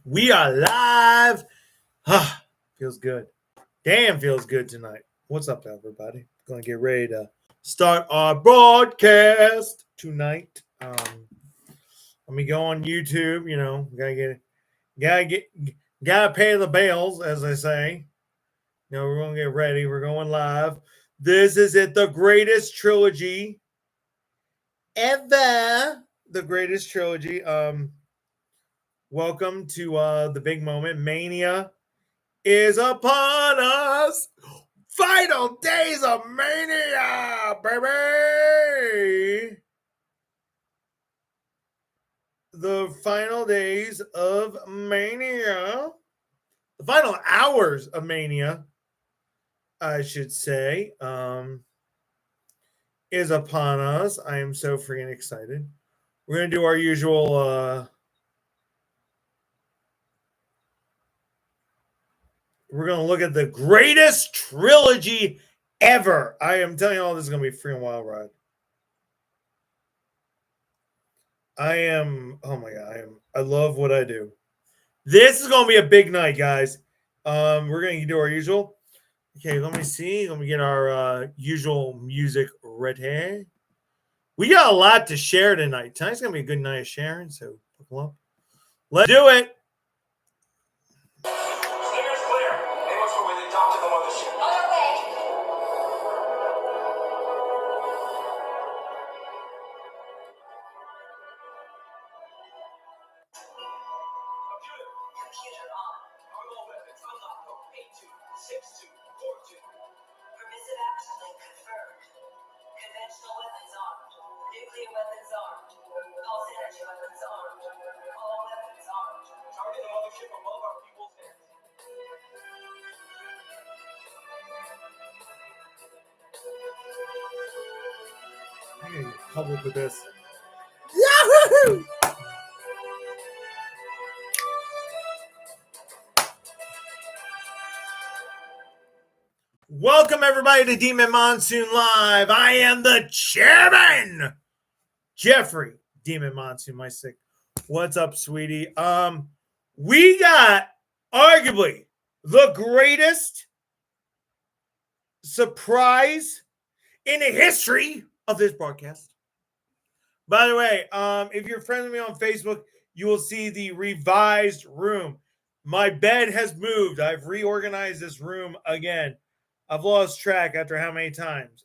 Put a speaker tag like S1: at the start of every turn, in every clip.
S1: We are live. Ah, feels good. Damn, feels good tonight. What's up, everybody? Gonna get ready to start our broadcast tonight. Let me go on YouTube. You know, gotta pay the bills, as they say. You know, we're gonna get ready. We're going live. This is it, the greatest trilogy ever. The greatest trilogy. Welcome to the big moment. Mania is upon us. Final days of Mania, baby. The final days of Mania. The final hours of Mania, I should say, is upon us. I am so freaking excited. We're going to do our usual... we're going to look at the greatest trilogy ever. I am telling you all, this is going to be a freaking wild ride. Oh my God, I love what I do. This is going to be a big night, guys. We're going to do our usual. Okay, let me see. Let me get our usual music ready. We got a lot to share tonight. Tonight's going to be a good night of sharing, so buckle up. Let's do it. I gotta get public with this. Yahoo! Welcome everybody to Demon Monsoon Live. I am the chairman, Jeffrey Demon Monsoon, my sick. What's up, sweetie? We got arguably the greatest surprise in the history of this broadcast. By the way, if you're friends with me on Facebook, you will see the revised room. My bed has moved. I've reorganized this room again. I've lost track after how many times.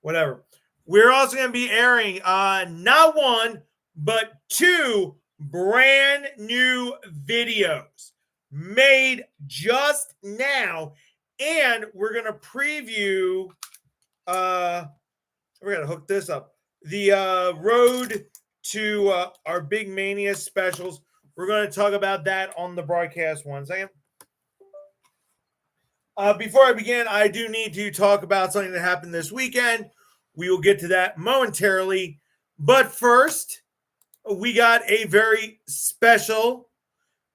S1: Whatever. We're also going to be airing not one, but two brand new videos made just now. And we're going to preview, we're going to hook this up, the road to our big Mania specials. We're going to talk about that on the broadcast. 1 second. Before I begin, I do need to talk about something that happened this weekend. We will get to that momentarily. But first, we got a very special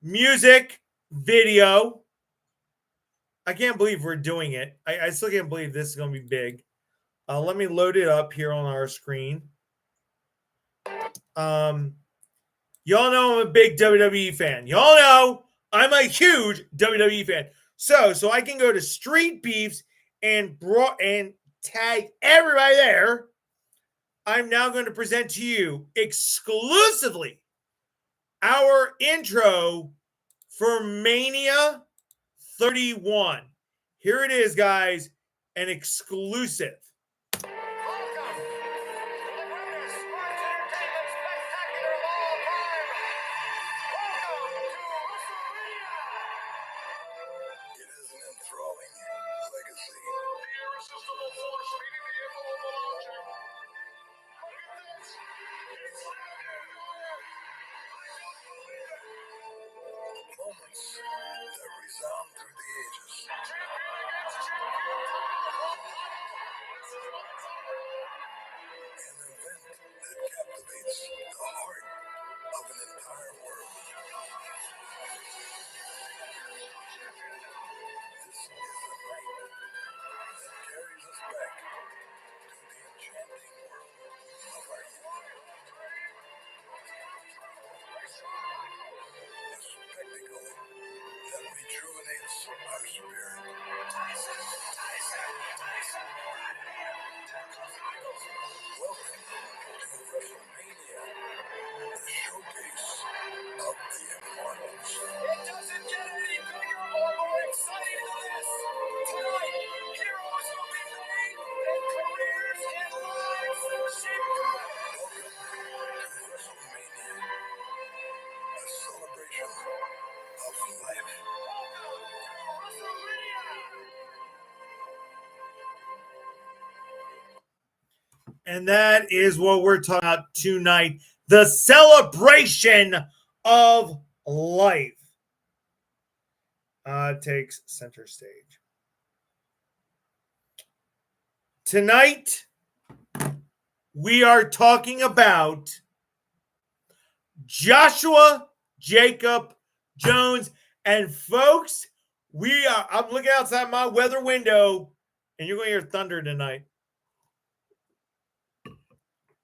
S1: music video. I can't believe we're doing it. I still can't believe this is going to be big. Let me load it up here on our screen. Y'all know I'm a big WWE fan. Y'all know I'm a huge WWE fan. So I can go to Street Beefs and tag everybody there. I'm now going to present to you exclusively our intro for Mania 31. Here it is, guys, an exclusive.
S2: Moments that resound through the ages. An event that captivates the heart of an entire world. This is a night that carries us back to the enchanting world of our youth.
S1: And that is what we're talking about tonight. The celebration of life takes center stage. Tonight, we are talking about Joshua Jacob Jones. And folks, I'm looking outside my weather window, and you're going to hear thunder tonight.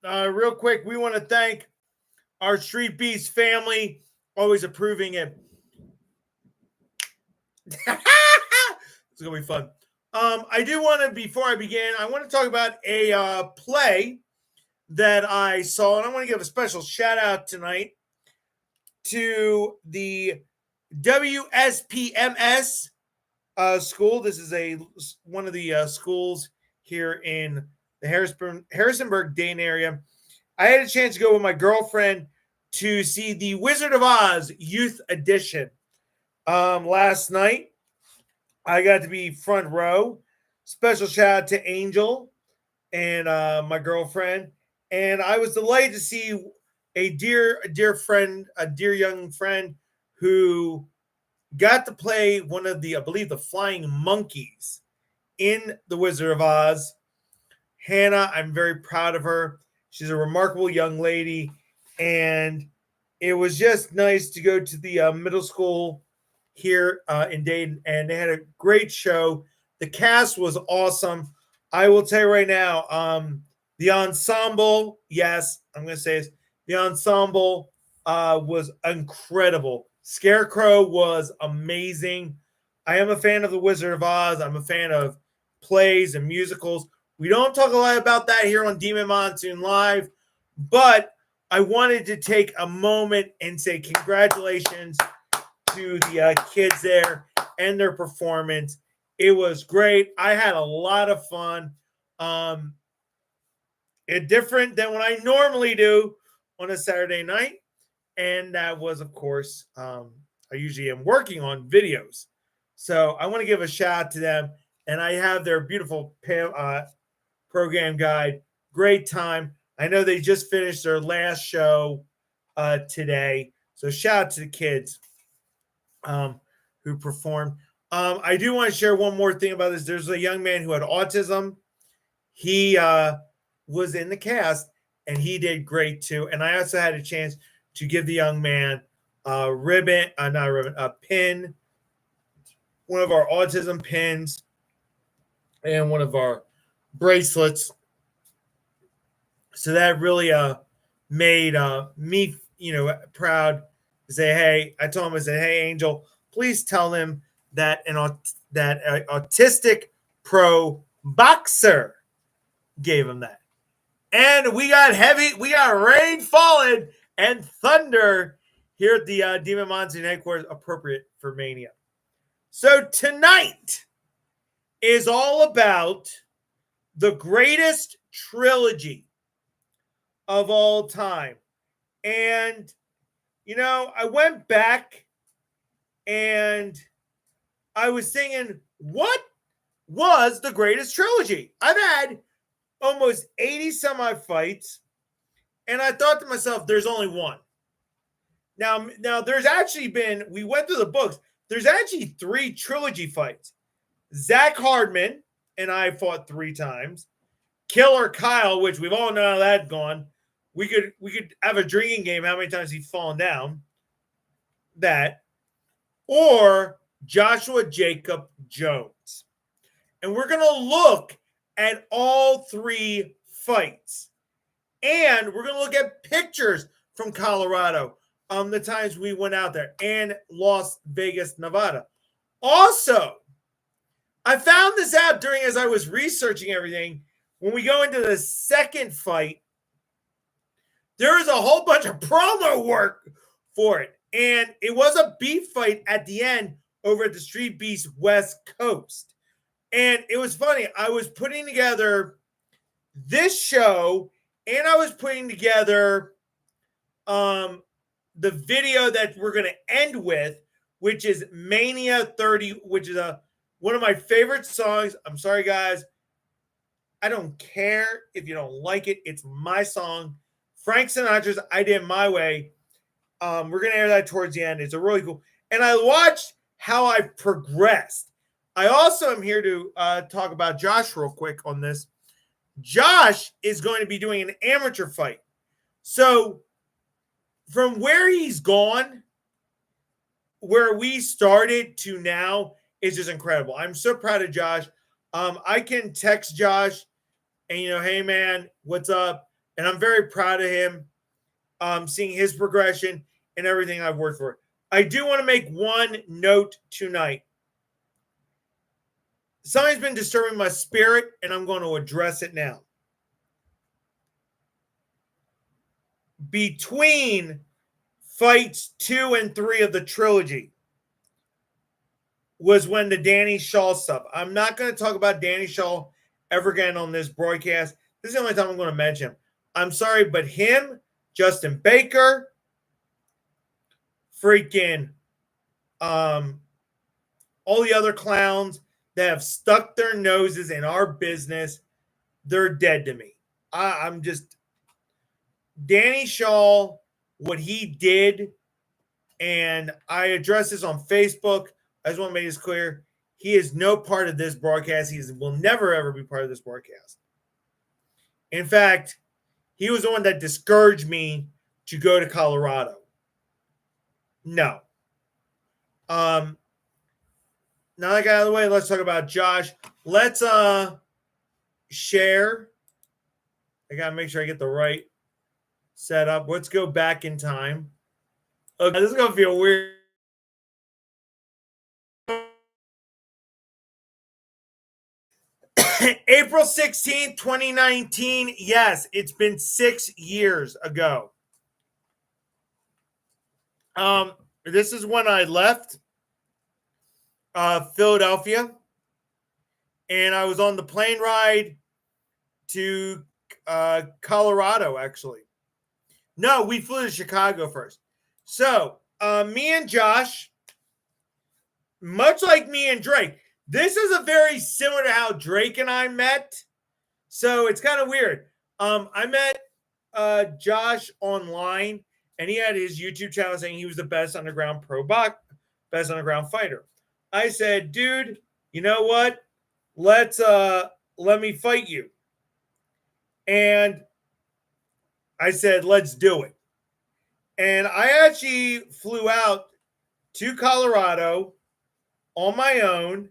S1: Real quick, we want to thank our Street Beast family, always approving it. It's going to be fun. I do want to, before I begin, I want to talk about a play that I saw, and I want to give a special shout out tonight to the WSPMS school. This is one of the schools here in the Harrisonburg-Dayton area. I had a chance to go with my girlfriend to see the Wizard of Oz Youth Edition last night. I got to be front row. Special shout out to Angel and my girlfriend. And I was delighted to see a dear friend, a dear young friend who got to play one of the, I believe, the flying monkeys in The Wizard of Oz. Hannah, I'm very proud of her. She's a remarkable young lady. And it was just nice to go to the middle school here in Dayton, and they had a great show. The cast was awesome. I will tell you right now, the ensemble, yes, I'm going to say this, the ensemble was incredible. Scarecrow was amazing. I am a fan of The Wizard of Oz. I'm a fan of plays and musicals. We don't talk a lot about that here on Demon Monsoon Live, but I wanted to take a moment and say congratulations to the kids there and their performance. It was great. I had a lot of fun. It different than what I normally do on a Saturday night. And that was, of course, I usually am working on videos. So I want to give a shout out to them. And I have their beautiful program guide. Great time. I know they just finished their last show today. So shout out to the kids who performed. I do want to share one more thing about this. There's a young man who had autism. He was in the cast, and he did great too. And I also had a chance to give the young man a pin, one of our autism pins, and one of our bracelets. So that really made me, proud to say, hey, I told him, I said, hey, Angel, please tell him that an autistic pro boxer gave him that. And we got rain falling and thunder here at the Demon Monsoon headquarters, appropriate for Mania. So tonight is all about the greatest trilogy of all time. And, I went back and I was thinking, what was the greatest trilogy? I've had almost 80 semi-fights, and I thought to myself, there's only one. Now there's actually been, we went through the books, there's actually 3 trilogy fights. Zach Hardman and I fought 3 times. Killer Kyle, which we've all know how that's gone. We could have a drinking game, how many times he's fallen down. That. Or Joshua Jacob Jones. And we're going to look at all 3 fights. And we're going to look at pictures from Colorado, the times we went out there, and Las Vegas, Nevada. Also, I found this out as I was researching everything. When we go into the second fight, there is a whole bunch of promo work for it. And it was a beef fight at the end over at the Street Beast West Coast. And it was funny. I was putting together this show, and I was putting together the video that we're going to end with, which is Mania 30, which is one of my favorite songs. I'm sorry, guys. I don't care if you don't like it. It's my song. Frank Sinatra's I Did It My Way. We're going to air that towards the end. It's a really cool. And I watched how I progressed. I also am here to talk about Josh real quick on this. Josh is going to be doing an amateur fight. So from where he's gone, where we started to now is just incredible. I'm so proud of Josh. I can text Josh and, hey, man, what's up? And I'm very proud of him, seeing his progression and everything I've worked for. I do want to make one note tonight. Something's been disturbing my spirit, and I'm going to address it now. Between fights 2 and 3 of the trilogy was when the Danny Shaw stuff. I'm not going to talk about Danny Shaw ever again on this broadcast. This is the only time I'm going to mention him. I'm sorry, but him, Justin Baker, freaking all the other clowns that have stuck their noses in our business, they're dead to me. I'm just Danny Shaw, what he did, and I addressed this on Facebook. I just want to make this clear. He is no part of this broadcast. He will never, ever be part of this broadcast. In fact, he was the one that discouraged me to go to Colorado. No. Now that I got out of the way, let's talk about Josh. Let's share. I gotta make sure I get the right setup. Let's go back in time. Okay, this is gonna feel weird. April 16th, 2019. Yes, it's been 6 years ago. This is when I left Philadelphia, and I was on the plane ride to Colorado, actually. No, we flew to Chicago first. So, me and Josh, much like me and Drake, this is a very similar to how Drake and I met. So, it's kind of weird. I met Josh online, and he had his YouTube channel saying he was the best underground best underground fighter. I said, dude, you know what? Let me fight you. And I said, let's do it. And I actually flew out to Colorado on my own,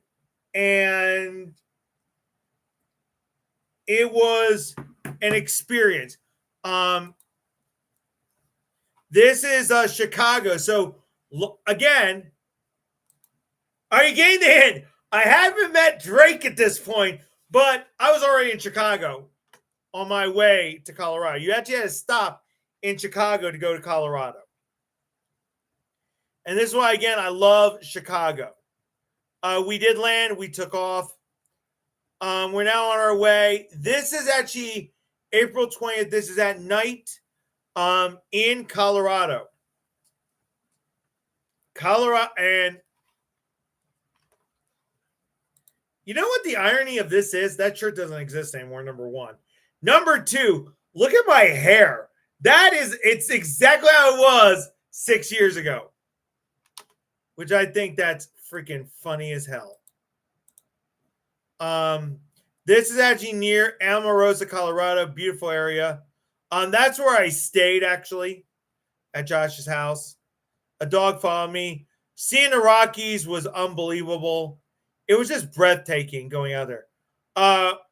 S1: and it was an experience. This is Chicago. So again, are you getting the hint? I haven't met Drake at this point, but I was already in Chicago on my way to Colorado. You actually had to stop in Chicago to go to Colorado. And this is why, again, I love Chicago. We did land. We took off. We're now on our way. This is actually April 20th. This is at night in Colorado. And you know what the irony of this is? That shirt doesn't exist anymore, number one. Number two, look at my hair. It's exactly how it was 6 years ago. Which I think that's freaking funny as hell. This is actually near Amarosa, Colorado. Beautiful area. That's where I stayed, actually, at Josh's house. A dog followed me. Seeing the Rockies was unbelievable. It was just breathtaking going out there.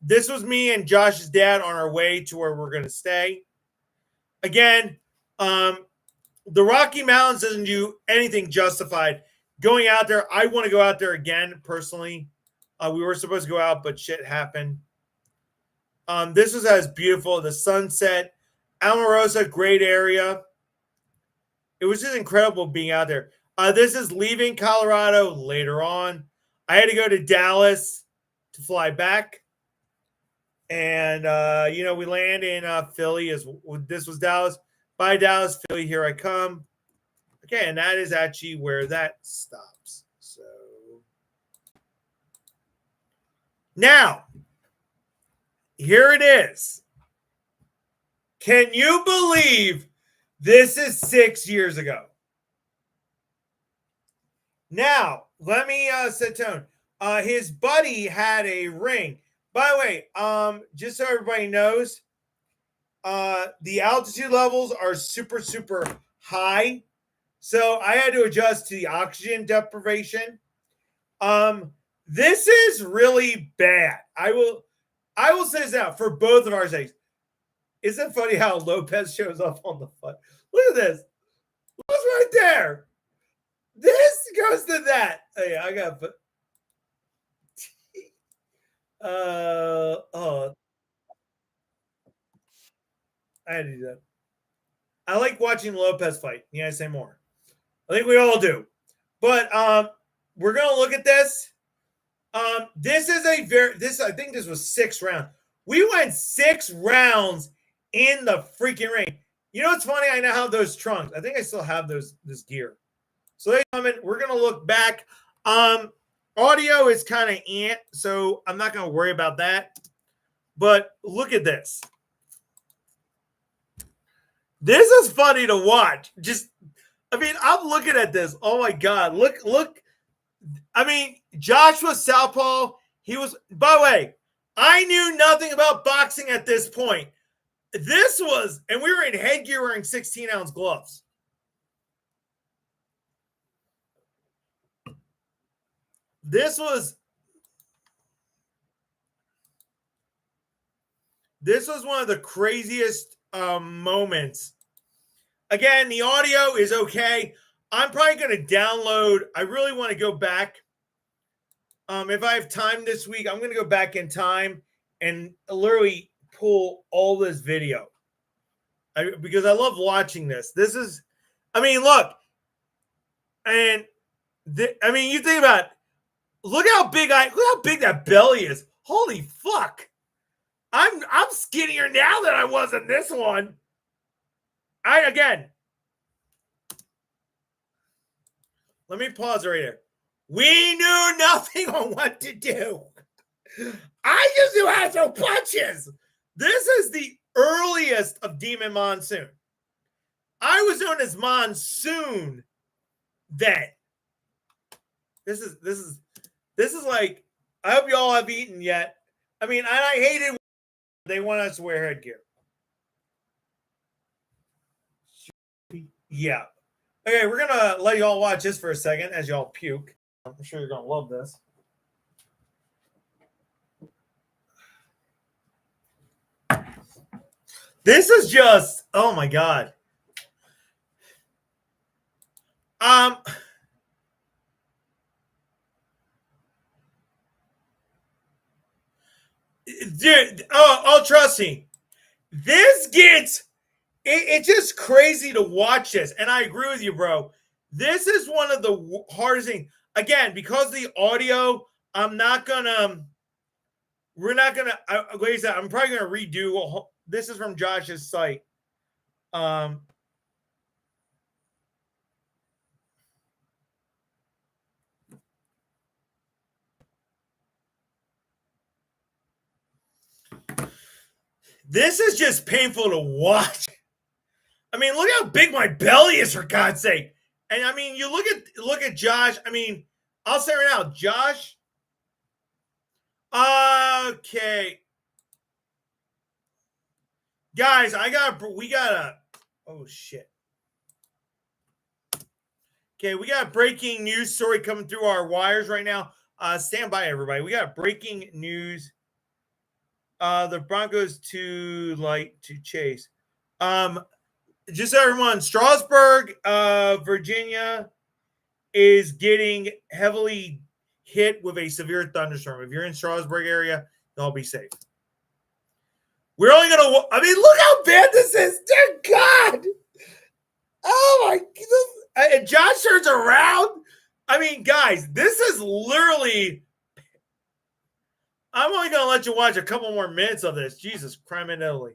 S1: This was me and Josh's dad on our way to where we're going to stay. Again, the Rocky Mountains doesn't do anything justified. Going out there, I want to go out there again, personally. We were supposed to go out, but shit happened. This was as beautiful. The sunset. Amarosa, great area. It was just incredible being out there. This is leaving Colorado later on. I had to go to Dallas to fly back. And, we land in Philly. This was Dallas. Bye, Dallas, Philly, here I come. Okay, and that is actually where that stops. So now, here it is. Can you believe this is 6 years ago? Now, let me set tone. His buddy had a ring. By the way, just so everybody knows, the altitude levels are super, super high. So I had to adjust to the oxygen deprivation. This is really bad. I will say this now for both of our sakes. Isn't it funny how Lopez shows up on the front? Look at this. Who's right there? This goes to that. Oh, yeah, I got put. I had to do that. I like watching Lopez fight. Yeah, I say more. I think we all do. But we're gonna look at this. This is I think this was 6 rounds. We went 6 rounds in the freaking ring. You know what's funny? I now have those trunks. I think I still have this gear. So we're gonna look back. Audio is kind of so I'm not gonna worry about that. But look at this. This is funny to watch. I'm looking at this. Oh my god! Look. I mean, Josh was southpaw. He was. By the way, I knew nothing about boxing at this point. This was, and we were in headgear wearing 16-ounce gloves. This was one of the craziest moments. Again, the audio is okay. I'm probably going to download. I really want to go back. If I have time this week, I'm going to go back in time and literally pull all this video. Because I love watching this. This is, look. And, you think about it. Look how big that belly is. Holy fuck. I'm skinnier now than I was in this one. Let me pause right here. We knew nothing on what to do. I just knew how to throw punches. This is the earliest of Demon Monsoon. I was known as Monsoon then. This is like, I hope y'all have eaten yet. I hated they want us to wear headgear. Yeah. Okay, we're going to let y'all watch this for a second as y'all puke. I'm sure you're going to love this. This is just, oh my God. Dude, trust me. This gets, it's just crazy to watch this. And I agree with you, bro. This is one of the hardest things. Again, because of the audio, we're not going to, like I said, I'm probably going to redo, this is from Josh's site. This is just painful to watch. Look how big my belly is, for God's sake. And you look at Josh. I'll say right now, Josh. Okay, guys, we gotta. Oh shit. Okay, we got a breaking news story coming through our wires right now. Stand by, everybody. We got breaking news. The Broncos too light to chase. Just so everyone, Strasburg, Virginia is getting heavily hit with a severe thunderstorm. If you're in Strasburg area, y'all be safe. We're only going to, look how bad this is. Dear God. Oh my God. And Josh turns around. Guys, this is literally, I'm only going to let you watch a couple more minutes of this. Jesus, crime in Italy.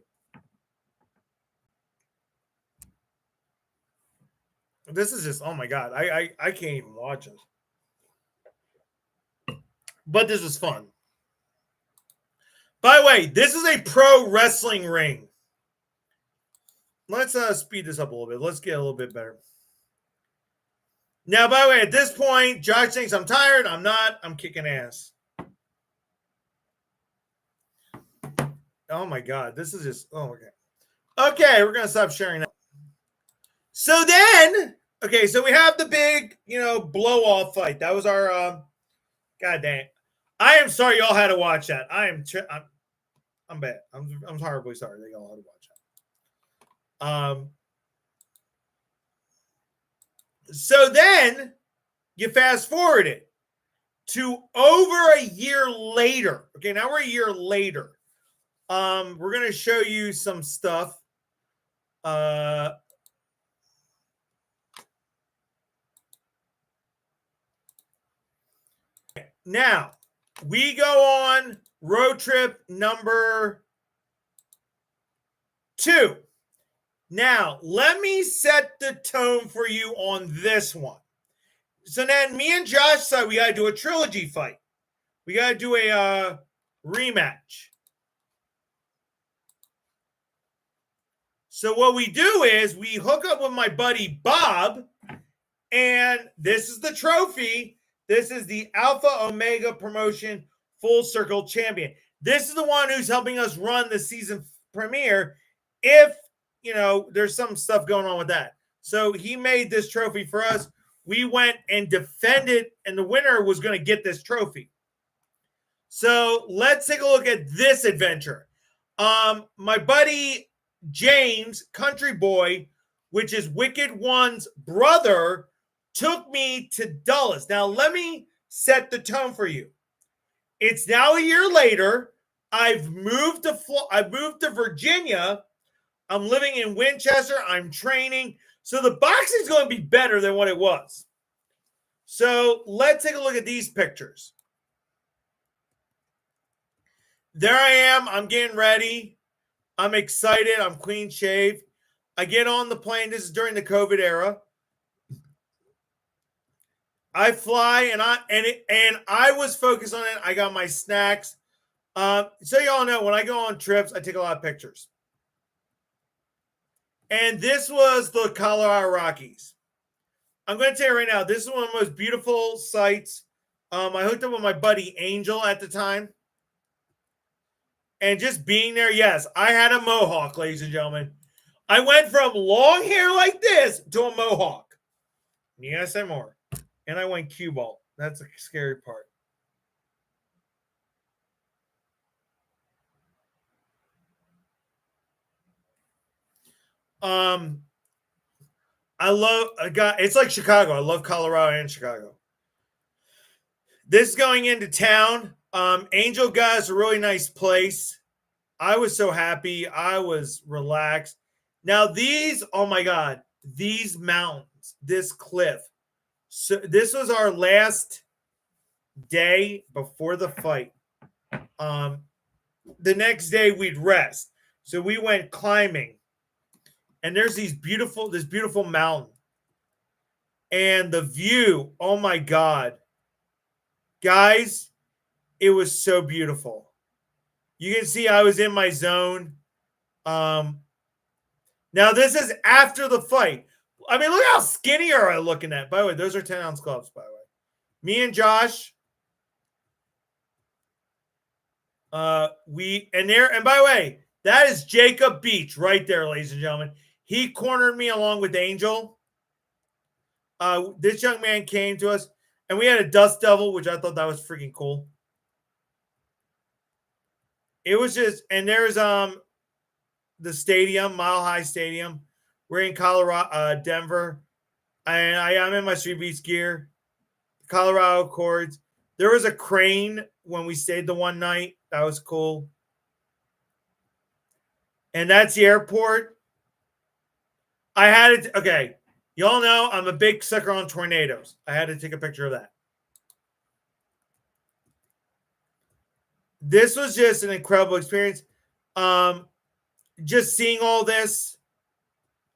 S1: This is just, oh my God. I can't even watch it. But this is fun. By the way, this is a pro wrestling ring. Let's speed this up a little bit. Let's get a little bit better. Now, by the way, at this point, Josh thinks I'm tired. I'm not. I'm kicking ass. Oh my God. This is just, oh, okay. Okay, we're going to stop sharing that. So then, okay, so we have the big, blow off fight. That was our, God dang. I am sorry y'all had to watch that. I'm bad. I'm horribly sorry that y'all had to watch that. So then you fast forward it to over a year later. Okay, now we're a year later. We're gonna show you some stuff. Now we go on road trip number 2. Now, let me set the tone for you on this one. So then me and Josh said we got to do a trilogy fight. We got to do a rematch. So what we do is we hook up with my buddy Bob, and this is the trophy. This is the Alpha Omega Promotion Full Circle Champion. This is the one who's helping us run the season premiere if, there's some stuff going on with that. So he made this trophy for us. We went and defended, and the winner was going to get this trophy. So let's take a look at this adventure. My buddy James, Country Boy, which is Wicked One's brother, took me to Dulles. Now, let me set the tone for you. It's now a year later. I've moved to Virginia. I'm living in Winchester. I'm training. So the boxing is going to be better than what it was. So let's take a look at these pictures. There I am. I'm getting ready. I'm excited. I'm clean shaved. I get on the plane. This is during the COVID era. I fly, and I was focused on it. I got my snacks. So y'all know, when I go on trips, I take a lot of pictures. And this was the Colorado Rockies. I'm going to tell you right now, this is one of the most beautiful sights. I hooked up with my buddy Angel at the time. And just being there, yes, I had a mohawk, ladies and gentlemen. I went from long hair like this to a mohawk. Yes, and more. And I went cue ball. That's the scary part. It's like Chicago. I love Colorado and Chicago. This is going into town. Angel got us a really nice place. I was so happy. I was relaxed. Now these, oh my God, these mountains, this cliff. So this was our last day before the fight. The next day we'd rest. So we went climbing. And there's this beautiful mountain. And the view, oh my God. Guys, it was so beautiful. You can see I was in my zone. Now this is after the fight. I mean, look how skinny are I looking at. By the way, those are 10-ounce gloves, by the way. Me and Josh. And by the way, that is Jacob Beach right there, ladies and gentlemen. He cornered me along with Angel. This young man came to us, and we had a Dust Devil, which I thought that was freaking cool. It was just, and there's the stadium, Mile High Stadium. We're in Colorado, Denver, and I'm in my Street Beats gear. Colorado Accords. There was a crane when we stayed the one night. That was cool. And that's the airport. I had it. Okay. Y'all know I'm a big sucker on tornadoes. I had to take a picture of that. This was just an incredible experience. Just seeing all this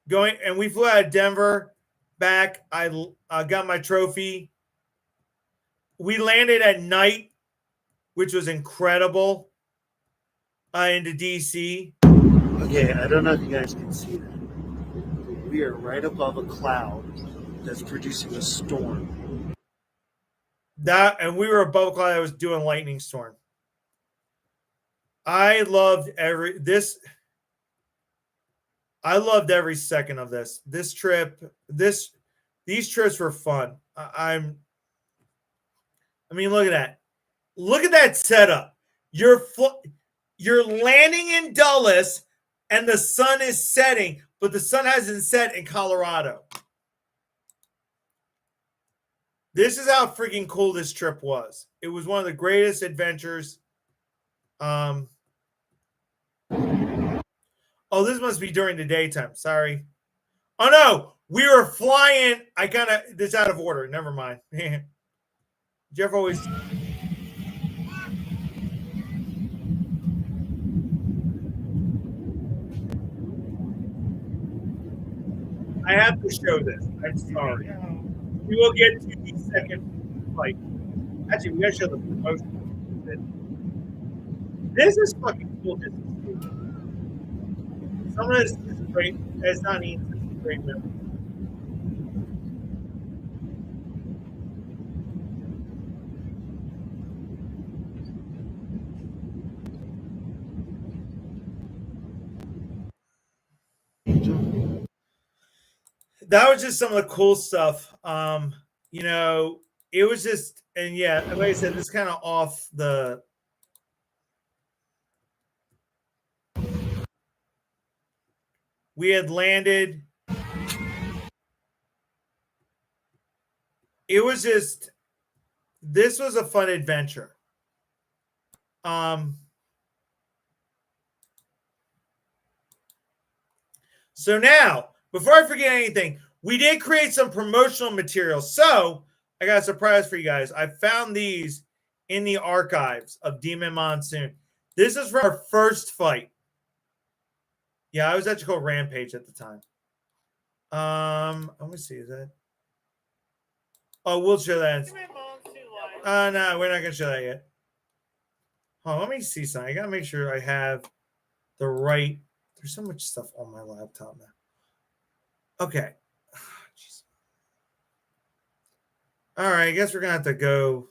S1: going, and we flew out of Denver back. I got my trophy. We landed at night, which was incredible. into DC.
S3: Okay, I don't know if you guys can see that. We are right above a cloud that's producing a storm.
S1: And we were above a cloud that was doing lightning storm. I loved every second of this. This trip, these trips were fun. I mean, look at that. Look at that setup. You're landing in Dulles, and the sun is setting, but the sun hasn't set in Colorado. This is how freaking cool this trip was. It was one of the greatest adventures. Oh, this must be during the daytime. Sorry. Oh no, we were flying. This out of order. Never mind. Jeff always. I have to show this. I'm sorry. We will get to the second fight. Actually, we gotta show the promotion. This is fucking cool. This is cool. Some of this is great. It's not easy. It's great memory. That was just some of the cool stuff. It was just, and yeah, like I said, this kind of off the. We had landed. It was just, this was a fun adventure. So now, before I forget anything, we did create some promotional material. So I got a surprise for you guys. I found these in the archives of Demon Monsoon. This is for our first fight. Yeah, I was actually called Rampage at the time. Let me see. Is that? Oh, we'll show that. No, we're not gonna show that yet. Oh, let me see something. I gotta make sure I have the right. There's so much stuff on my laptop now. Okay. All right, I guess we're gonna have to go.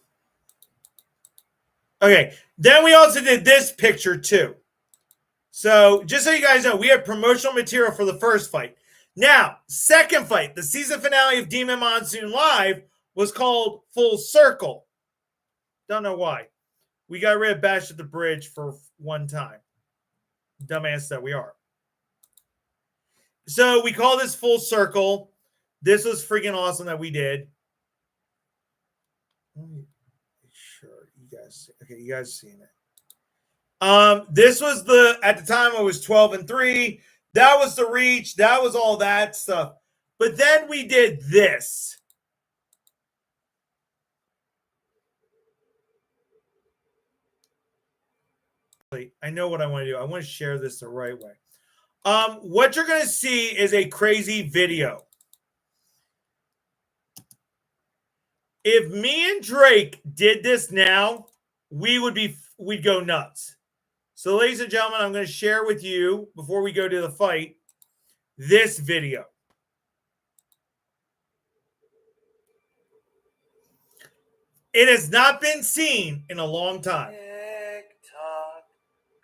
S1: Okay, then we also did this picture too. So just so you guys know, we had promotional material for the first fight. Now, second fight, the season finale of Demon Monsoon Live was called Full Circle. Don't know why. We got rid of Bash at the Bridge for one time. Dumbass that we are. So we call this Full Circle. This was freaking awesome that we did. Let me make sure you guys. Okay, you guys seen it. This was at the time I was 12-3. That was the reach. That was all that stuff. But then we did this. I know what I want to do. I want to share this the right way. What you're going to see is a crazy video. If me and Drake did this now, we'd go nuts. So, ladies and gentlemen, I'm going to share with you, before we go to the fight, this video. It has not been seen in a long time.
S3: Tick-tock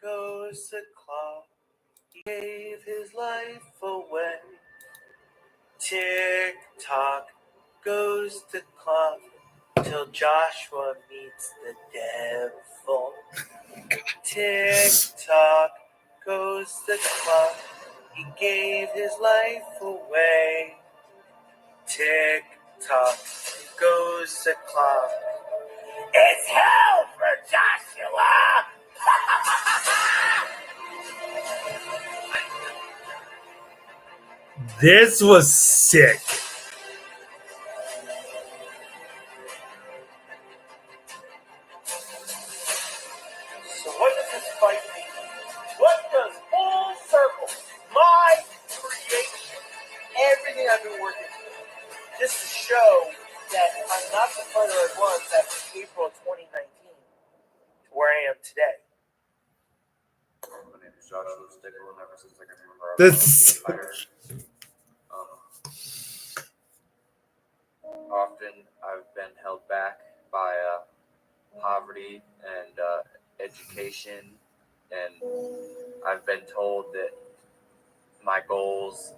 S3: goes the clock. He gave his life away. Tick-tock goes the clock till Joshua meets the devil. Tick-tock goes the clock. He gave his life away. Tick-tock goes the clock. It's hell for Joshua!
S1: This was sick.
S3: So what does this fight mean? What does Full Circle, my creation, everything I've been working for, just to show that I'm not the fighter I was back in April 2019 to where I am today. Joshua Stickland ever since I can remember. I
S1: This
S3: was
S1: is
S3: a fighter. Often I've been held back by poverty and education, and I've been told that my goals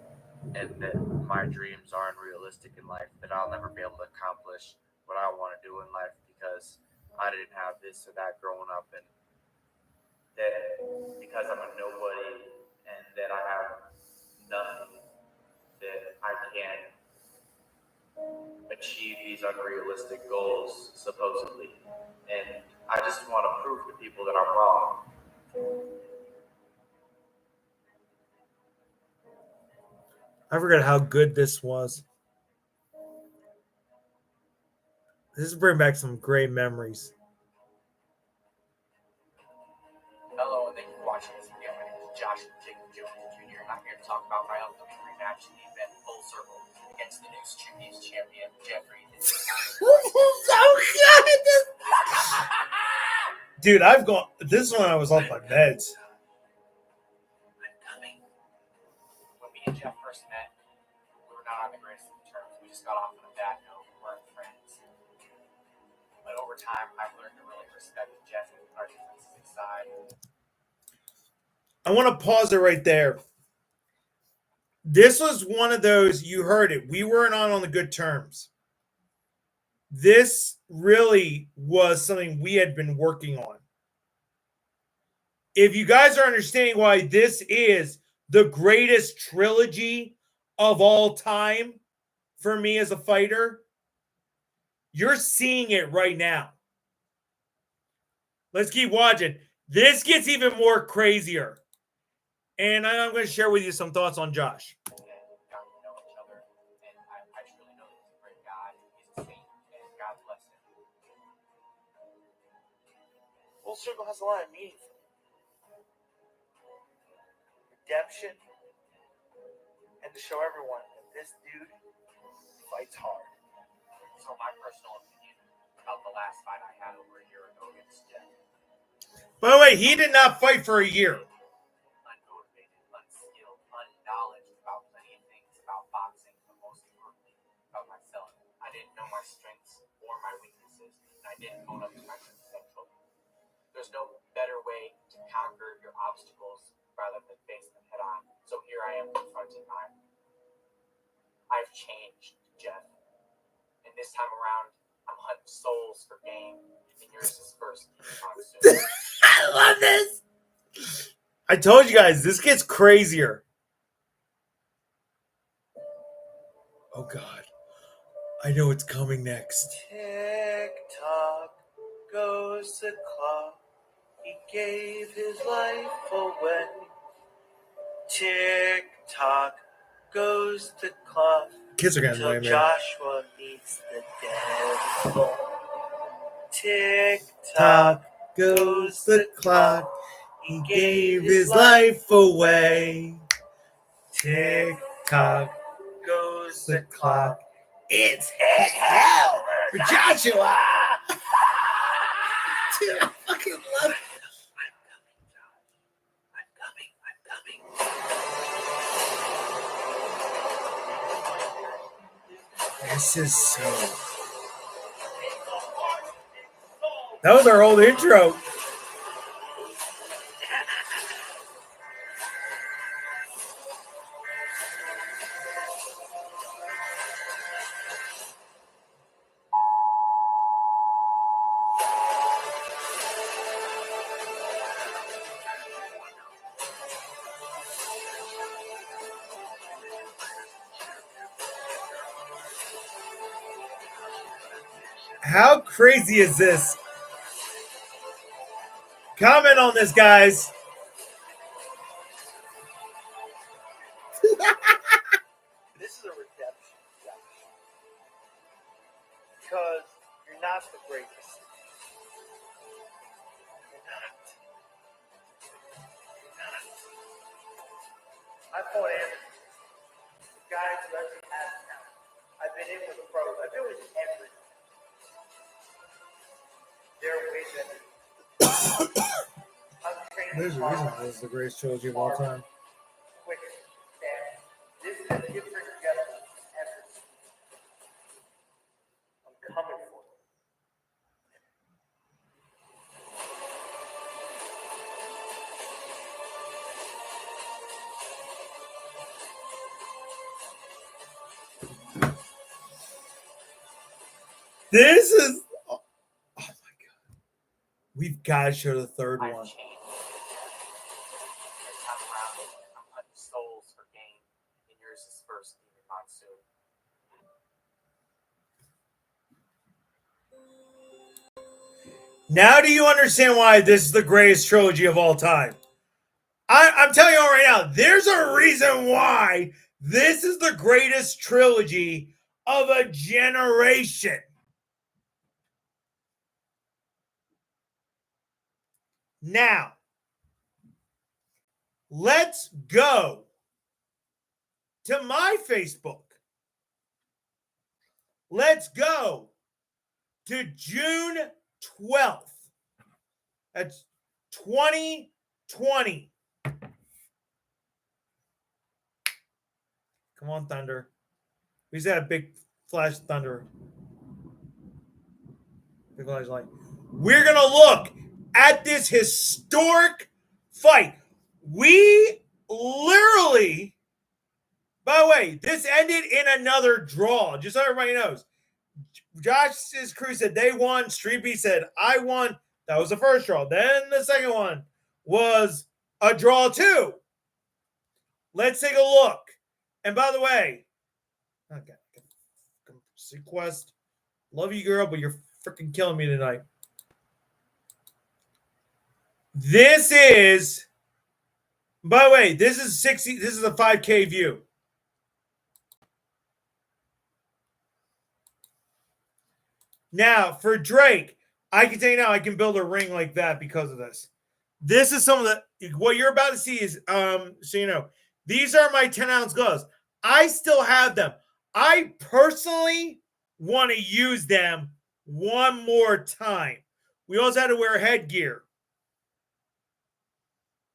S3: and that my dreams aren't realistic in life, that I'll never be able to accomplish what I want to do in life because I didn't have this or that growing up, and that because I'm a nobody and that I have nothing, that I can't achieve these unrealistic goals, supposedly. And I just want to prove to people that I'm wrong.
S1: I forgot how good this was. This is bringing back some great memories.
S3: Hello, and thank you for watching this video. My name is Josh Jacob Jones Jr., and I'm here to talk about my upcoming rematch in the event Full Circle against the new Street Beefs champion, Jeffrey.
S1: So good! Dude, I've gone. This one I was off my meds.
S3: I'm coming. When me and Jeff first met, we were not on the greatest of terms. We just got off on a bad note. We weren't friends. But over time, I've learned to really respect Jeff and our differences aside.
S1: I want to pause it right there. This was one of those, you heard it. We weren't on the good terms. This really was something we had been working on. If you guys are understanding why this is the greatest trilogy of all time for me as a fighter, you're seeing it right now. Let's keep watching. This gets even more crazier. And I'm going to share with you some thoughts on Josh.
S3: Full Circle has a lot of meaning for me. Redemption, and to show everyone that this dude fights hard. So my personal opinion about the last fight I had over a year ago against Jeff.
S1: By the way, he did not fight for a year.
S3: Unmotivated, unskilled, unknowledgeable about plenty of things about boxing, but most importantly, about myself. I didn't know my strengths or my weaknesses, and I didn't own up to my potential. There's no better way to conquer your obstacles rather than face them head on. So here I am confronting mine. I've changed, Jeff. And this time around, I'm hunting souls for game. And yours is first, Monsoon.
S1: I love this. I told you guys, this gets crazier. Oh, God. I know what's coming next.
S3: Tick tock goes the clock. He gave his life away. Tick tock goes the clock.
S1: Kids are getting
S3: Till
S1: lame, man.
S3: Joshua meets the devil. Tick tock
S1: Goes the clock. He gave his life away. Tick tock
S3: goes
S1: the clock.
S3: It's hell
S1: For Joshua. Dude, I fucking love it.
S3: I'm coming.
S1: This is so. That was our old intro. How crazy is this? Comment on this, guys.
S3: This is a redemption, Josh. Because you're not the greatest. You're not. You're not. I fought amateurs. Guys who actually have talent. I've been in with pros. I've been with everyone. They're way better. I'm training
S1: There's a reason this is the greatest trilogy of all time.
S3: quick that this is a different level ever. I'm coming for you.
S1: This is oh my god. We've got to show the third
S3: I've
S1: one.
S3: changed. This time around, I'm putting souls for game, and yours is first, Demon Monsoon.
S1: Now do you understand why this is the greatest trilogy of all time? I'm telling you all right now, there's a reason why this is the greatest trilogy of a generation. Now, let's go to my Facebook. Let's go to June 12th. That's 2020. Come on, Thunder. We just had a big flash of thunder. Big flash light. We're going to look at this historic fight. We literally, by the way, this ended in another draw, just so everybody knows. Josh's crew said they won. Street Beat said I won. That was the first draw. Then the second one was a draw too. Let's take a look. And by the way, okay, Sequest, love you, girl, but you're freaking killing me tonight. This is, by the way, this is 60. This is a 5K view. Now, for Drake, I can tell you now, I can build a ring like that because of this. This is some of the, what you're about to see is, so you know, these are my 10-ounce gloves. I still have them. I personally want to use them one more time. We also had to wear headgear.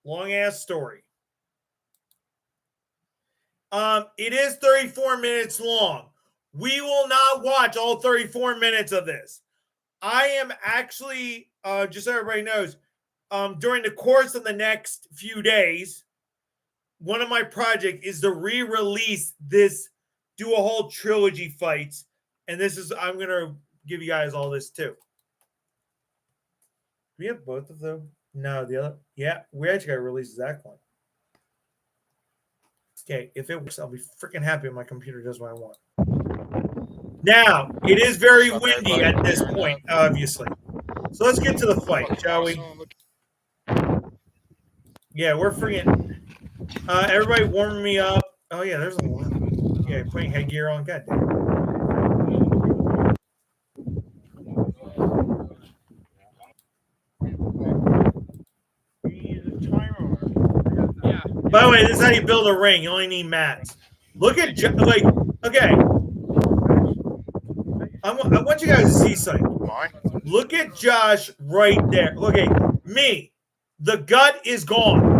S1: Long ass story. It is 34 minutes long. We will not watch all 34 minutes of this. I am actually, just so everybody knows, during the course of the next few days, one of my projects is to re-release this, do a whole trilogy fights. And this is, I'm going to give you guys all this too. Do we have both of them? No, the other, yeah, we actually got to release that one. Okay, if it works, I'll be freaking happy when my computer does what I want. Now, it is very windy at this point, obviously. So let's get to the fight, shall we? Yeah, we're freaking. Everybody warming me up. Oh, yeah, there's a lot. Yeah, putting headgear on. God damn. By the way, this is how you build a ring. You only need mats. Look at, like, okay. I want you guys to see something. Look at Josh right there. Look at me. The gut is gone.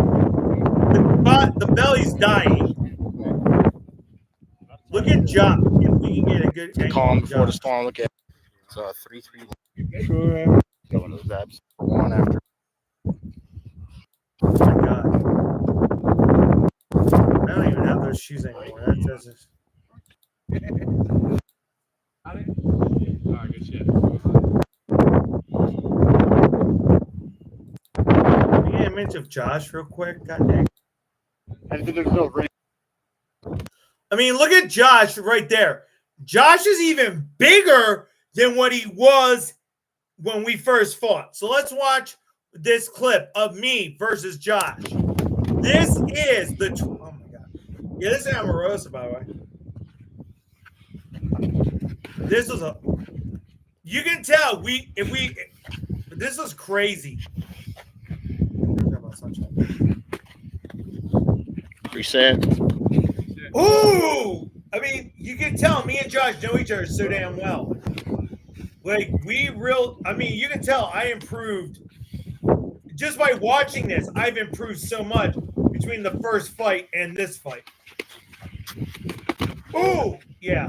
S1: The belly's dying. Look at Josh. If we can get a good angle.
S4: Calm before the storm. Look at it's 3-3. Sure. Going to those abs. One after.
S1: Oh my god. I don't even have those shoes anymore. That doesn't.
S5: Good shit.
S1: Can you get an image of Josh real quick? God dang.
S4: I think there's no ring.
S1: I mean, look at Josh right there. Josh is even bigger than what he was when we first fought. So let's watch this clip of me versus Josh. This is the... Oh, my God. Yeah, this is Amorosa, by the way. This was a... You can tell this was crazy.
S4: Reset.
S1: Ooh! I mean, you can tell me and Josh know each other so damn well. Like, I mean, you can tell I improved just by watching this, I've improved so much between the first fight and this fight. Ooh, yeah.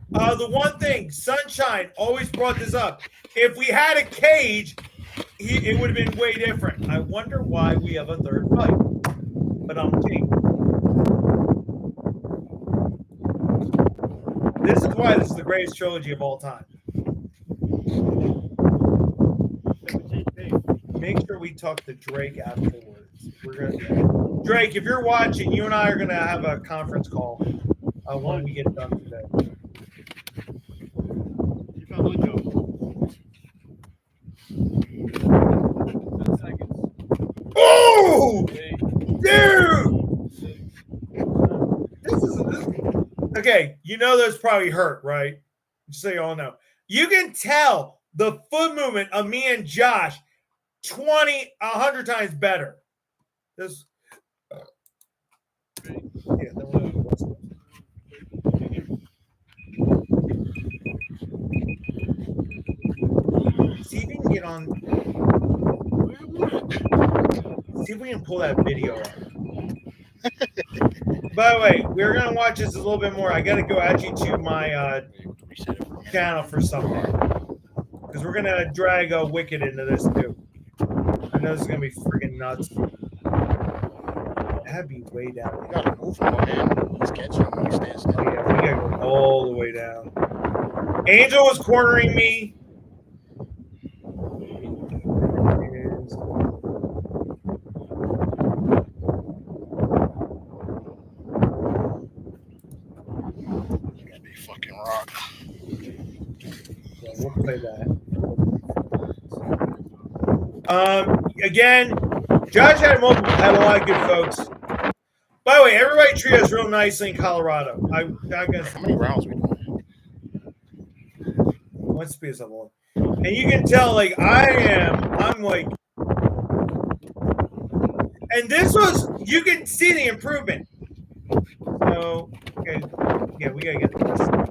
S1: The one thing, Sunshine always brought this up. If we had a cage, it would have been way different. I wonder why we have a third fight. But this is why this is the greatest trilogy of all time. Make sure we talk to Drake afterwards. Drake, if you're watching, you and I are gonna have a conference call when we get done today. Oh, dude! This is okay. You know those probably hurt, right? Just so you all know. You can tell the foot movement of me and Josh 100 times better. This. See if we can get on. See if we can pull that video up. By the way, we're gonna watch this a little bit more. I gotta go add you to my channel for something because we're gonna drag Wicked into this too. I know this is gonna be freaking nuts. That'd be way down.
S4: You gotta move him, man. He's catching him. He stands still.
S1: Oh, yeah, we gotta go all the way down. Angel was cornering me.
S4: Fucking rock.
S1: Yeah, we'll play that. Again, Josh had a lot of good folks. By the way, everybody treat us real nicely in Colorado. I guess.
S4: How many rounds we doing?
S1: Let's speed this up a little. And you can tell, like, I'm like, and this was, you can see the improvement. So, okay, yeah, we gotta get this stuff.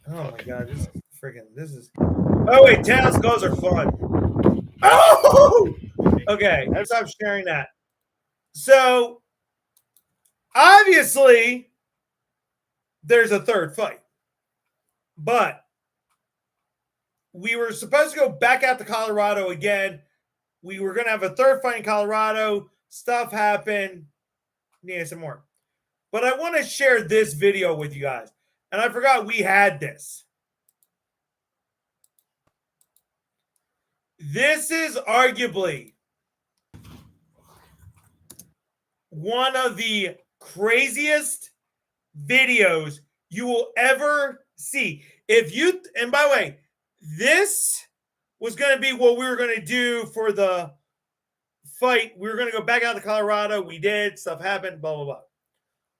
S1: Oh my god, this is. Oh wait, tennis goals are fun. Oh, okay, I'll stop sharing that. So, obviously, there's a third fight, but we were supposed to go back out to Colorado again. We were going to have a third fight in Colorado. Stuff happened. Need some more. But I want to share this video with you guys. And I forgot we had this. This is arguably one of the craziest videos you will ever see. And by the way, this was going to be what we were going to do for the fight. We were going to go back out to Colorado. We did. Stuff happened. Blah, blah, blah.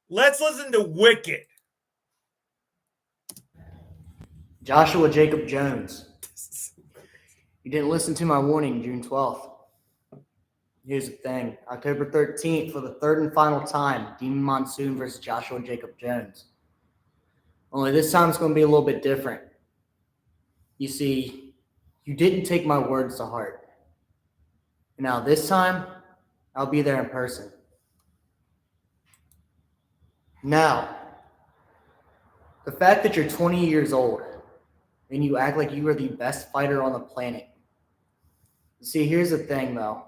S1: Let's listen to Wicked.
S5: Joshua Jacob Jones. You didn't listen to my warning June 12th. Here's the thing. October 13th, for the third and final time, Demon Monsoon versus Joshua Jacob Jones. Only this time it's going to be a little bit different. You see, you didn't take my words to heart. And now this time, I'll be there in person. Now, the fact that you're 20 years old and you act like you are the best fighter on the planet. See, here's the thing, though.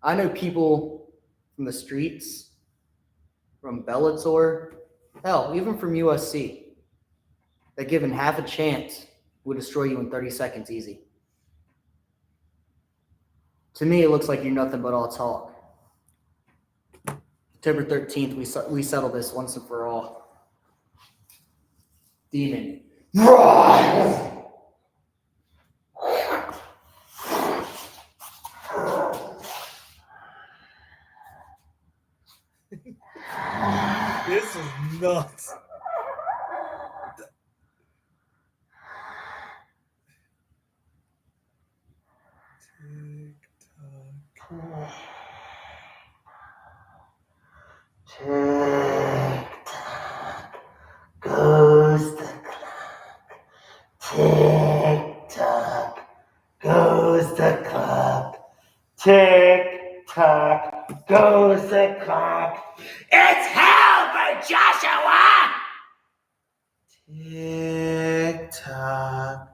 S5: I know people from the streets, from Bellator, hell, even from USC, that given half a chance would destroy you in 30 seconds easy. To me, it looks like you're nothing but all talk. October 13th, we settle this once and for all. Demon.
S1: This is nuts.
S5: Goes the clock.
S3: Tick tock goes the clock. It's hell for Joshua! Tick tock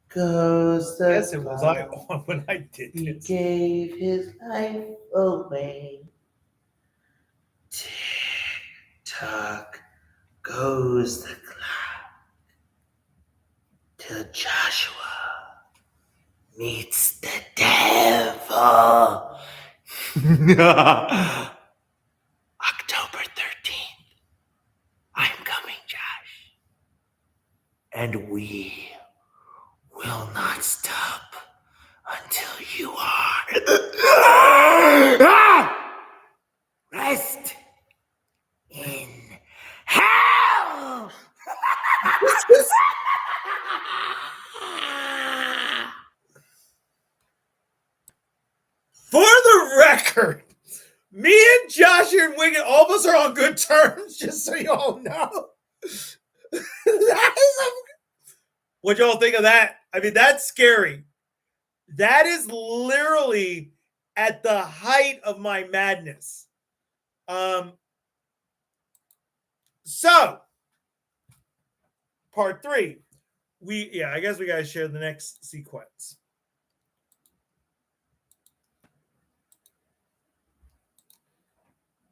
S3: goes the
S1: Yes, it was I
S3: clock.
S1: on when I did
S3: He
S1: this.
S3: gave his life away. Tick tock goes the clock till Joshua meets the devil. October 13th. I'm coming, Josh. And we will not stop until you are. Rest in hell.
S1: For the record, me and Josh and Wigan, all of us are on good terms, just so y'all know. What y'all think of that? I mean, that's scary. That is literally at the height of my madness. So part 3. I guess we gotta share the next sequence.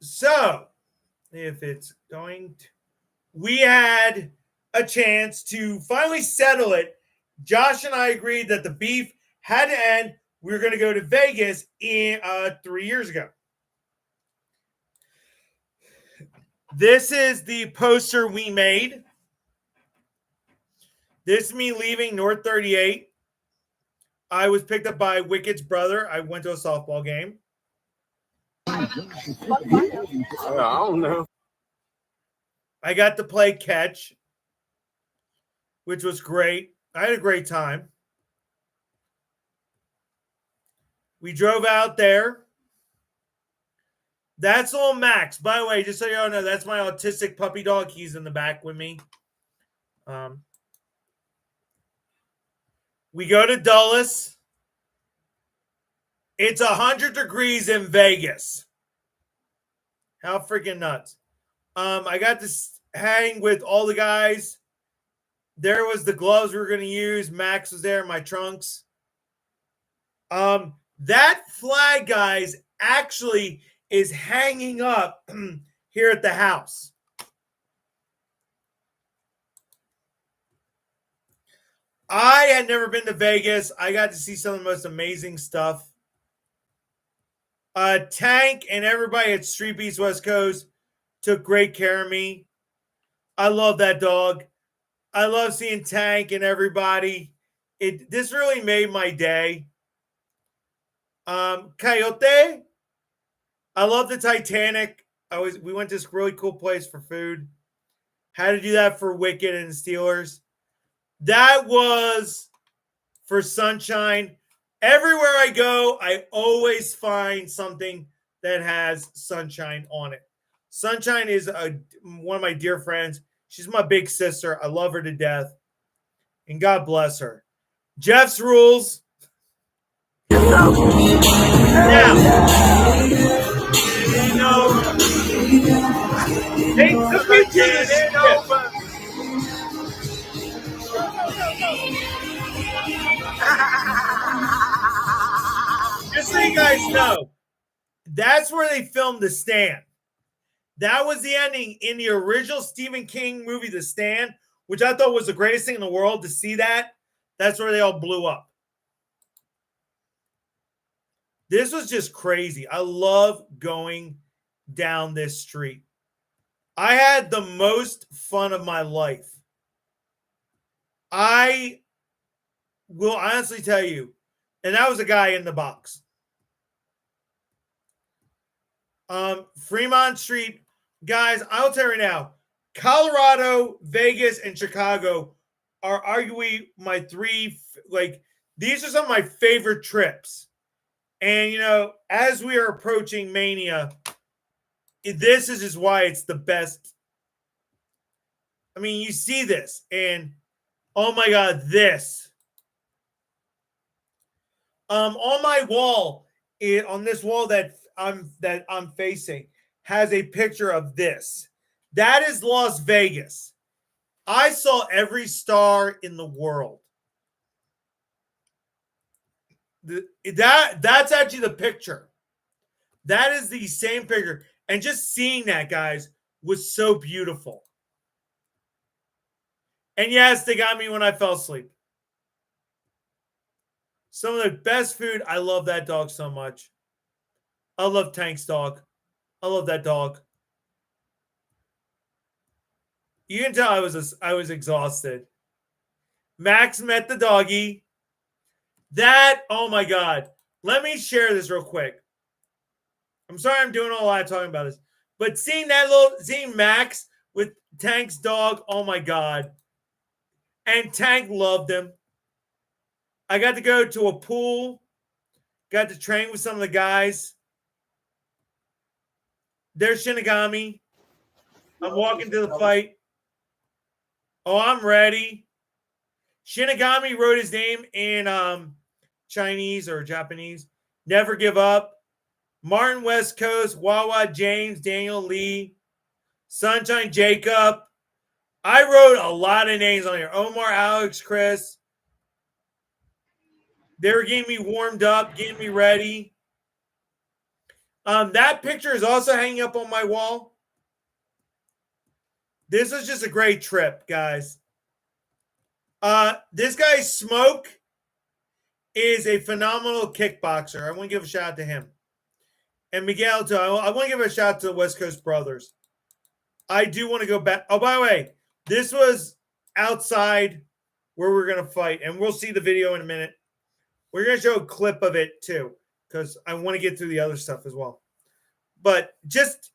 S1: So if it's going to, we had a chance to finally settle it. Josh and I agreed that the beef had to end. We were going to go to Vegas in 3 years ago. This is the poster we made. This is me leaving North 38. I was picked up by Wicked's brother. I went to a softball game.
S4: I don't know.
S1: I got to play catch, which was great. I had a great time. We drove out there. That's old Max. By the way, just so y'all know, that's my autistic puppy dog. He's in the back with me. We go to Dulles. It's 100 degrees in Vegas. How freaking nuts. I got to hang with all the guys. There was the gloves we were going to use. Max was there, my trunks. That flag, guys, actually is hanging up here at the house. I had never been to Vegas. I got to see some of the most amazing stuff. Tank and everybody at Street Beast West Coast took great care of me. I love that dog. I love seeing Tank and everybody. This really made my day. Coyote. I love the Titanic. We went to this really cool place for food. Had to do that for Wicked and Steelers. That was for Sunshine. Everywhere I go, I always find something that has Sunshine on it. Sunshine is one of my dear friends. She's my big sister. I love her to death. And God bless her. Jeff's rules. Now, they took me to the strip. Just so you guys know, that's where they filmed The Stand. That was the ending in the original Stephen King movie, The Stand, which I thought was the greatest thing in the world to see that. That's where they all blew up. This was just crazy. I love going down this street. I had the most fun of my life. I will honestly tell you, and that was a guy in the box. Fremont Street, guys, I'll tell you right now, Colorado, Vegas, and Chicago are arguably my three, these are some of my favorite trips. And, as we are approaching Mania, this is just why it's the best. I mean, you see this, and oh my God, this. On my wall on this wall that I'm facing has a picture of this. That is Las Vegas. I saw every star in the world. That's actually the picture. That is the same picture. And just seeing that, guys, was so beautiful. And yes, they got me when I fell asleep. Some of the best food. I love that dog so much. I love Tank's dog. I love that dog. You can tell I was exhausted. Max met the doggy. That, oh my God. Let me share this real quick. I'm sorry I'm doing a lot of talking about this. But seeing Max with Tank's dog, oh my God. And Tank loved him. I got to go to a pool. Got to train with some of the guys. There's Shinigami. I'm walking to the fight. Oh, I'm ready. Shinigami wrote his name in Chinese or Japanese. Never give up. Martin West Coast, Wawa James, Daniel Lee, Sunshine Jacob. I wrote a lot of names on here. Omar, Alex, Chris. They were getting me warmed up, getting me ready. That picture is also hanging up on my wall. This was just a great trip, guys. This guy, Smoke, is a phenomenal kickboxer. I want to give a shout out to him. And Miguel, too. I want to give a shout out to the West Coast brothers. I do want to go back. Oh, by the way, this was outside where we're going to fight. And we'll see the video in a minute. We're going to show a clip of it, too, because I want to get through the other stuff as well. But just...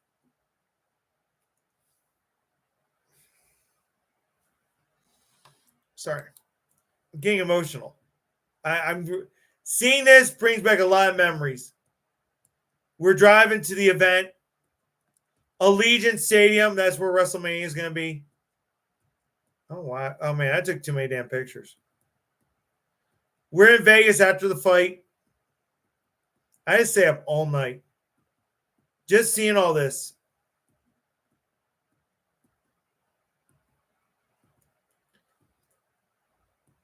S1: Sorry. I'm getting emotional. I'm seeing this brings back a lot of memories. We're driving to the event. Allegiant Stadium. That's where WrestleMania is going to be. Oh, wow. Oh, man. I took too many damn pictures. We're in Vegas after the fight. I just stay up all night. Just seeing all this.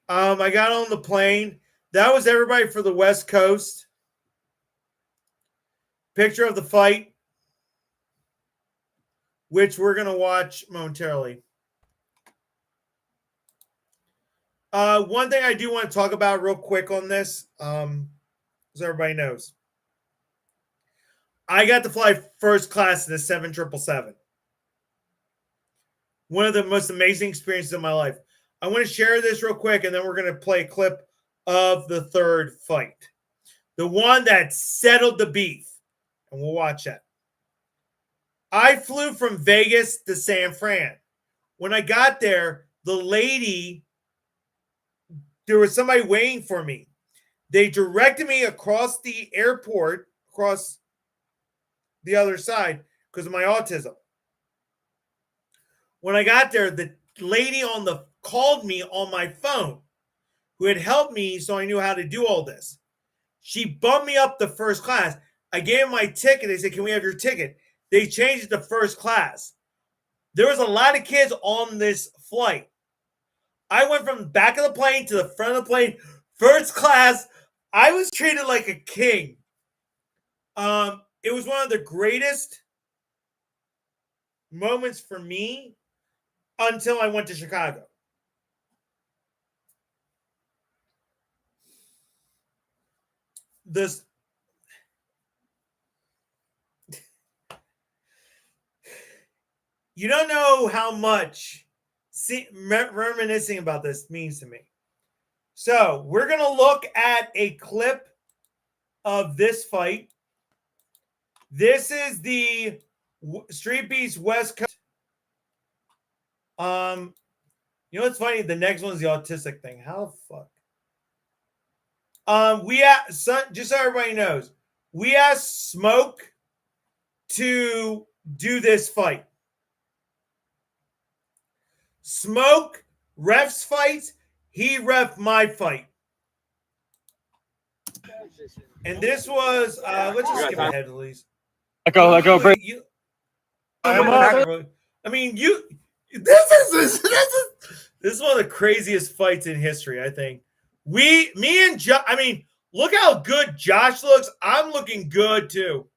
S1: I got on the plane. That was everybody for the West Coast. Picture of the fight, which we're going to watch momentarily. One thing I do want to talk about real quick on this, so everybody knows. I got to fly first class in the 7777. One of the most amazing experiences of my life. I want to share this real quick, and then we're going to play a clip of the third fight. The one that settled the beef. And we'll watch that. I flew from Vegas to San Fran. When I got there, the lady, there was somebody waiting for me. They directed me across the airport, across the other side, because of my autism. When I got there, the lady called me on my phone, who had helped me, so I knew how to do all this. She bumped me up to first class. I gave them my ticket. They said, "Can we have your ticket?" They changed it to first class. There was a lot of kids on this flight. I went from the back of the plane to the front of the plane, first class. I was treated like a king. It was one of the greatest moments for me until I went to Chicago. You don't know how much reminiscing about this means to me. So we're going to look at a clip of this fight. This is the Street Beast West Coast. You know what's funny? The next one's the autistic thing. How the fuck? Just so everybody knows, we asked Smoke to do this fight. Smoke refs fights. He ref my fight. And this was let's just skip ahead, please.
S6: Let go, break.
S1: I mean, this is one of the craziest fights in history, I think. Me and Josh, I mean, look how good Josh looks. I'm looking good too.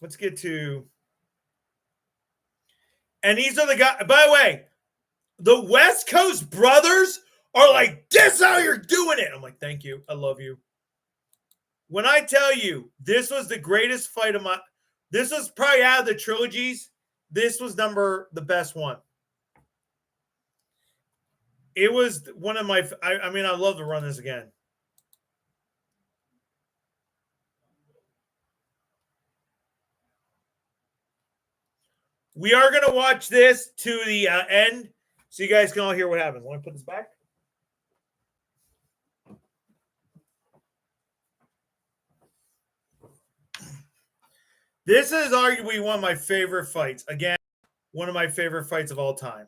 S1: Let's get to, and these are the guys, by the way, the West Coast brothers are like, this is how you're doing it. I'm like, thank you. I love you. When I tell you this was the greatest fight of my, this was probably out of the trilogies, this was the best one. It was one of my, I mean, I'd love to run this again. We are going to watch this to the end so you guys can all hear what happens. Let me put this back. This is arguably one of my favorite fights. Again, one of my favorite fights of all time.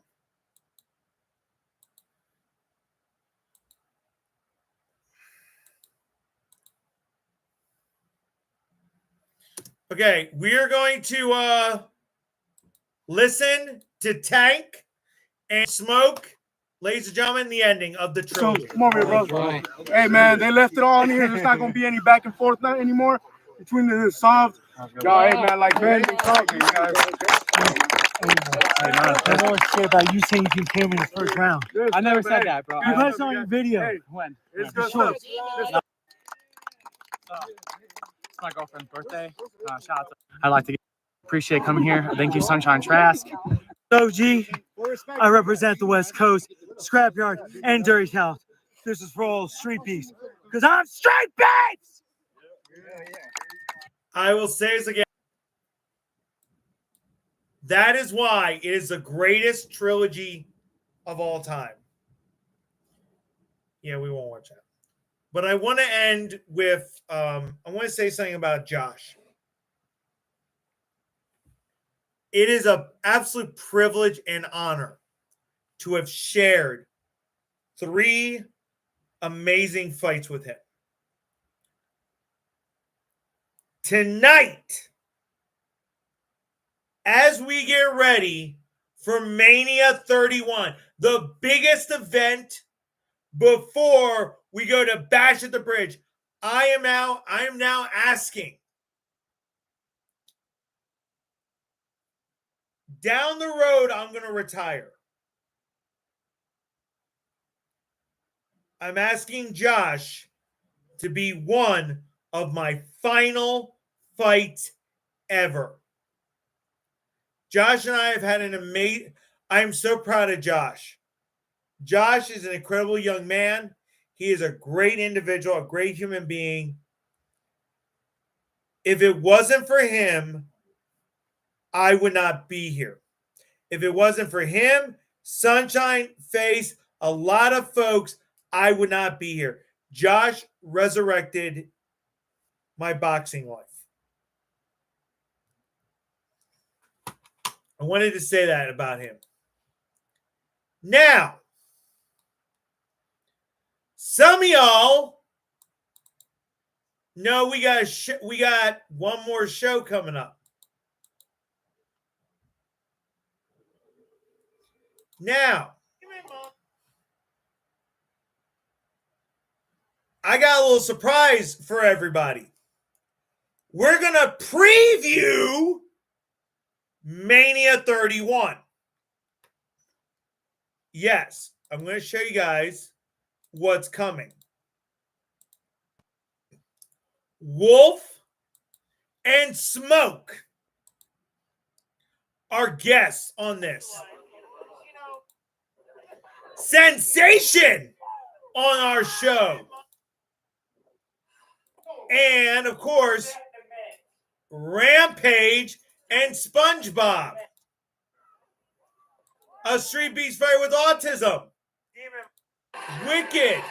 S1: Okay, we are going to listen to Tank and Smoke, ladies and gentlemen, the ending of the trilogy.
S7: Come over here, bro. Hey, man, they left it all in here. There's not going to be any back and forth anymore between the soft. No, hey, man, like Ben been talking, guys.
S6: Hey, man, there's always shit about you saying you came in the first round. I never said that, bro. You put it on your video.
S7: Hey,
S6: when?
S7: It's
S6: For
S7: good
S6: sure.
S7: stuff.
S6: It's my girlfriend's birthday. Shout out to, I'd like to appreciate coming here. Thank you, Sunshine Trask. So, G, I represent the West Coast, Scrapyard, and Dirty South. This is for all street beefs. Because I'm straight beefs!
S1: I will say this again. That is why it is the greatest trilogy of all time. Yeah, we won't watch that. But I want to end with, I want to say something about Josh. It is an absolute privilege and honor to have shared 3 amazing fights with him. Tonight, as we get ready for Mania 31, the biggest event before we go to Bash at the Bridge, I am now asking, down the road, I'm going to retire. I'm asking Josh to be one of my final fights ever. Josh and I have had an amazing, I'm so proud of Josh. Josh is an incredible young man. He is a great individual, a great human being. If it wasn't for him, I would not be here. If it wasn't for him, Sunshine, Face, a lot of folks, I would not be here. Josh resurrected my boxing life. I wanted to say that about him. Now, some of y'all know we got one more show coming up. Now, I got a little surprise for everybody. We're going to preview Mania 31. Yes, I'm going to show you guys what's coming. Wolf and Smoke are guests on this. Sensation on our show. And, of course, Rampage and SpongeBob. A street beast fighter with autism. Wicked.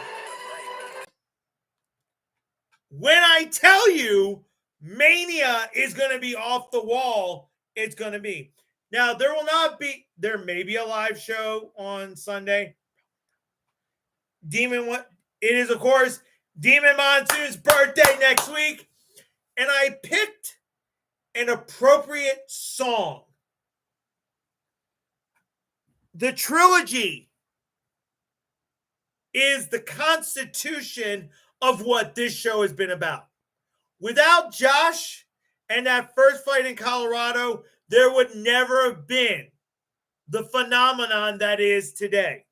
S1: When I tell you Mania is going to be off the wall, it's going to be. Now, there may be a live show on Sunday. It is, of course, Demon Monsoon's birthday next week. And I picked an appropriate song. The Trilogy is the constitution of what this show has been about. Without Josh and that first fight in Colorado, there would never have been the phenomenon that is today.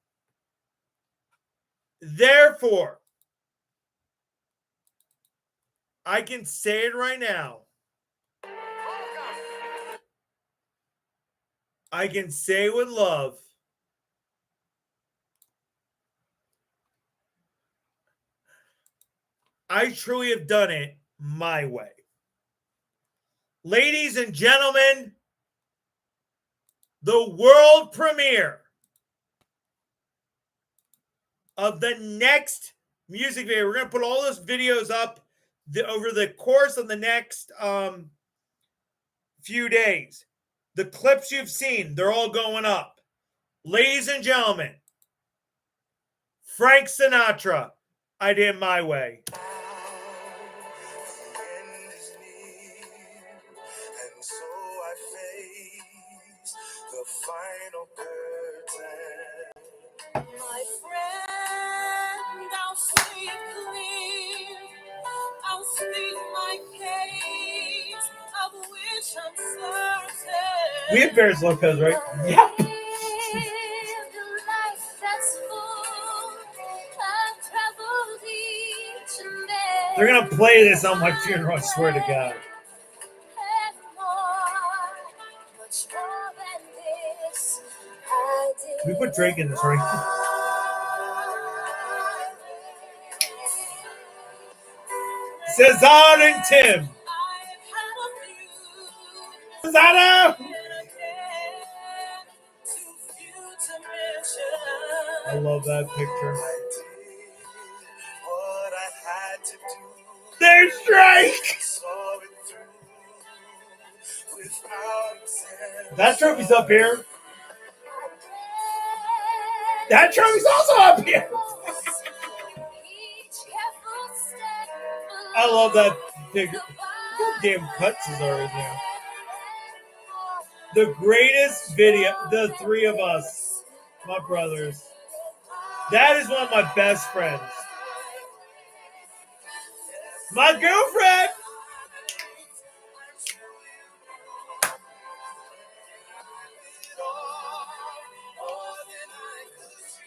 S1: Therefore, I can say it right now. I can say with love. I truly have done it my way. Ladies and gentlemen, the world premiere of the next music video. We're going to put all those videos up over the course of the next few days. The clips you've seen, they're all going up. Ladies and gentlemen, Frank Sinatra, I did it my way.
S2: The end is near, and so I face the final curtain.
S3: My friend, I'll see it clear. I'll speak my case, of which I'm certain.
S1: We have Paris Lopez, right? Yeah. They're going to play this on my funeral, I swear to God. We put Drake in this, right? Cesar and Tim. Cesar! I love that picture.
S2: I did what I had to do.
S1: There's Drake!
S2: Saw it through without exemption.
S1: That trophy's up here. That trophy's also up here. I love that figure. Look how damn cuts is already there. The greatest video, the three of us, my brothers. That is one of my best friends. My girlfriend.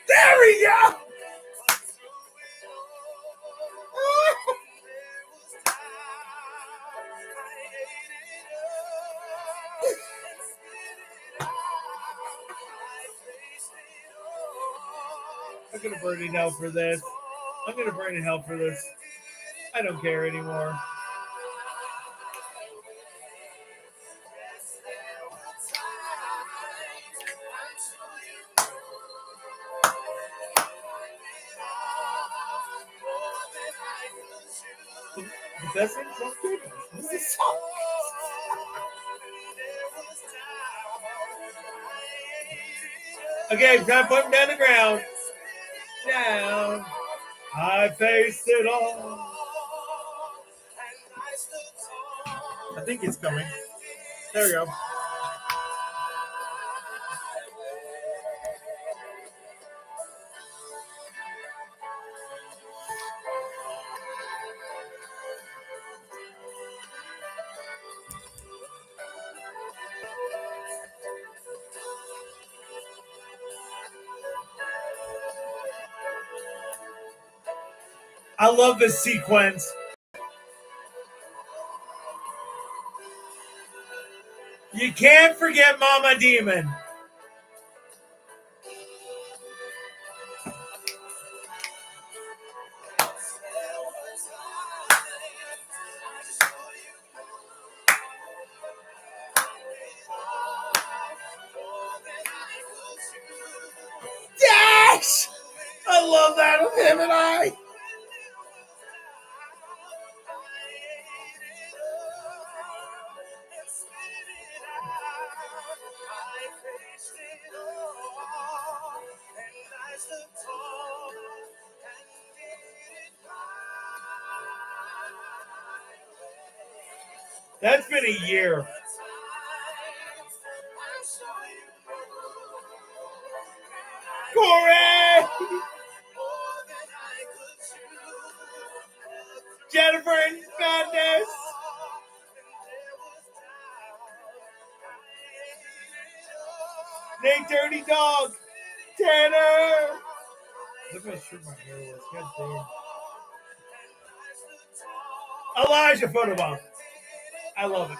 S1: There we go. I'm gonna burn in hell for this. I'm gonna burn in hell for this. I don't care anymore. The best thing is good. This is so. Okay, time to put him down the ground. Down. I faced it all. I think it's coming. There we go. I love this sequence. You can't forget Mama Demon. Yes! I love that of him and I. That's been a year. Corey! Jennifer Hernandez! Nate Dirty Dog! Tanner! Look how short my hair was. God damn. Elijah Photobomb. I love it.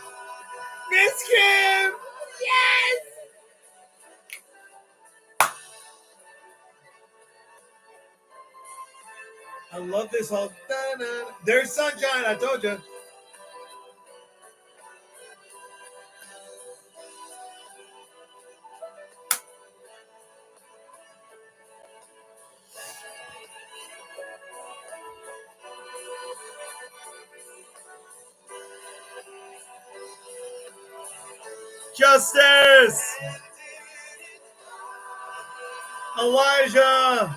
S1: Miss Kim! Yes! I love this whole. There's sunshine, I told you. Justice! Elijah!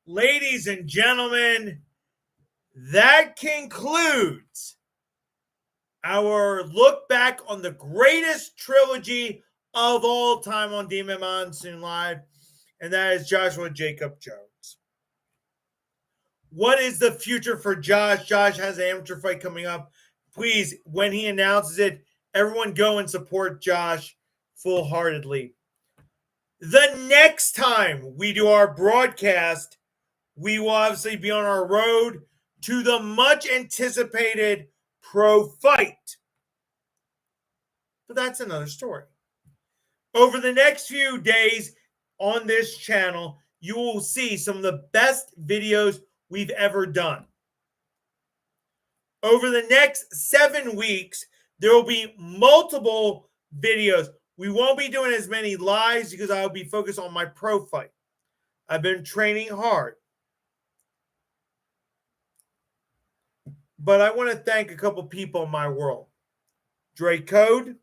S1: Ladies and gentlemen, that concludes our look back on the greatest trilogy of all time on Demon Monsoon Live, and that is Joshua Jacob Jones. What is the future for Josh? Josh has an amateur fight coming up. Please, when he announces it, everyone go and support Josh full-heartedly. The next time we do our broadcast, we will obviously be on our road to the much anticipated pro fight. But that's another story. Over the next few days on this channel, you will see some of the best videos we've ever done. Over the next 7 weeks, there will be multiple videos. We won't be doing as many lives because I will be focused on my pro fight. I've been training hard. But I want to thank a couple people in my world. Dre Code,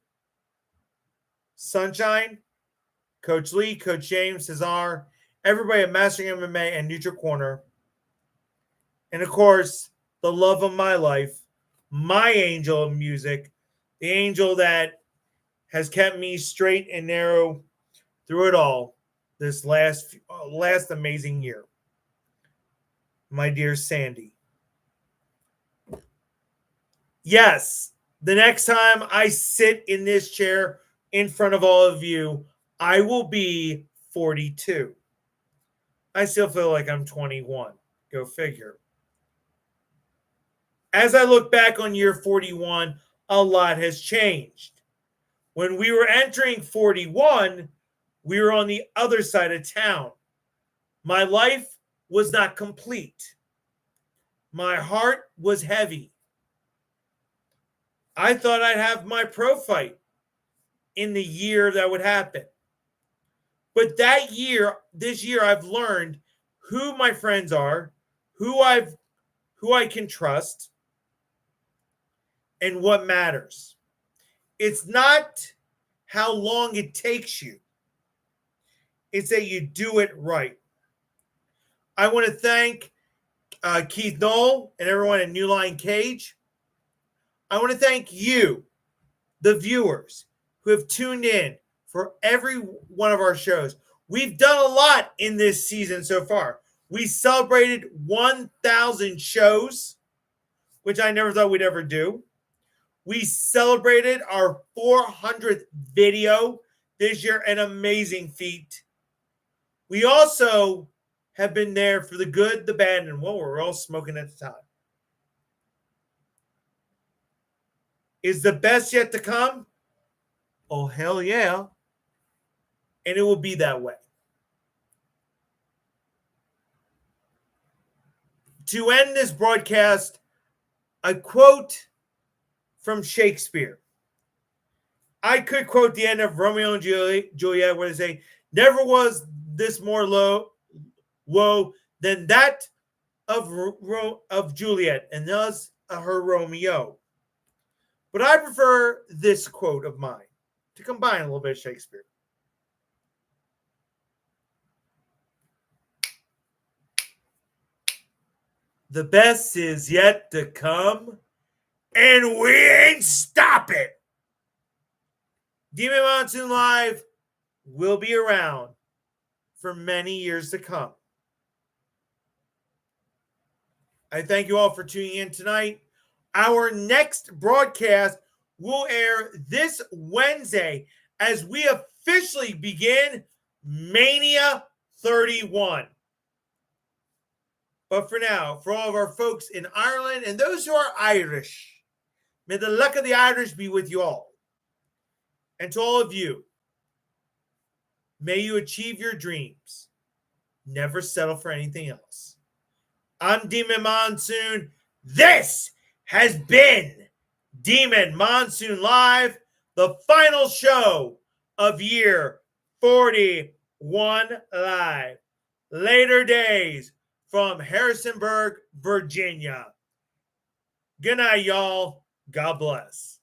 S1: Sunshine, Coach Lee, Coach James, Cesar, everybody at Mastering MMA and Neutral Corner. And of course, the love of my life, my angel of music, the angel that has kept me straight and narrow through it all this last amazing year. My dear Sandy. Yes, the next time I sit in this chair in front of all of you, I will be 42. I still feel like I'm 21. Go figure. As I look back on year 41, a lot has changed. When we were entering 41, we were on the other side of town. My life was not complete. My heart was heavy. I thought I'd have my pro fight in the year that would happen. But this year, I've learned who my friends are, who I can trust, and what matters. It's not how long it takes you. It's that you do it right. I want to thank Keith Knoll and everyone at New Line Cage. I want to thank you, the viewers, who have tuned in for every one of our shows. We've done a lot in this season so far. We celebrated 1,000 shows, which I never thought we'd ever do. We celebrated our 400th video this year, an amazing feat. We also have been there for the good, the bad, and what we're all smoking at the time. Is the best yet to come? Oh, hell yeah. And it will be that way. To end this broadcast, a quote from Shakespeare. I could quote the end of Romeo and Juliet where they say, never was this more woe than that of Juliet, and thus her Romeo. But I prefer this quote of mine. to combine a little bit of Shakespeare. The best is yet to come, and we ain't stopping. Demon Monsoon Live will be around for many years to come. I thank you all for tuning in tonight. Our next broadcast will air this Wednesday as we officially begin Mania 31. But for now, for all of our folks in Ireland and those who are Irish, may the luck of the Irish be with you all. And to all of you, may you achieve your dreams. Never settle for anything else. I'm Demon Monsoon. This has been Demon Monsoon Live, the final show of year 41 live. Later days from Harrisonburg, Virginia. Good night, y'all. God bless.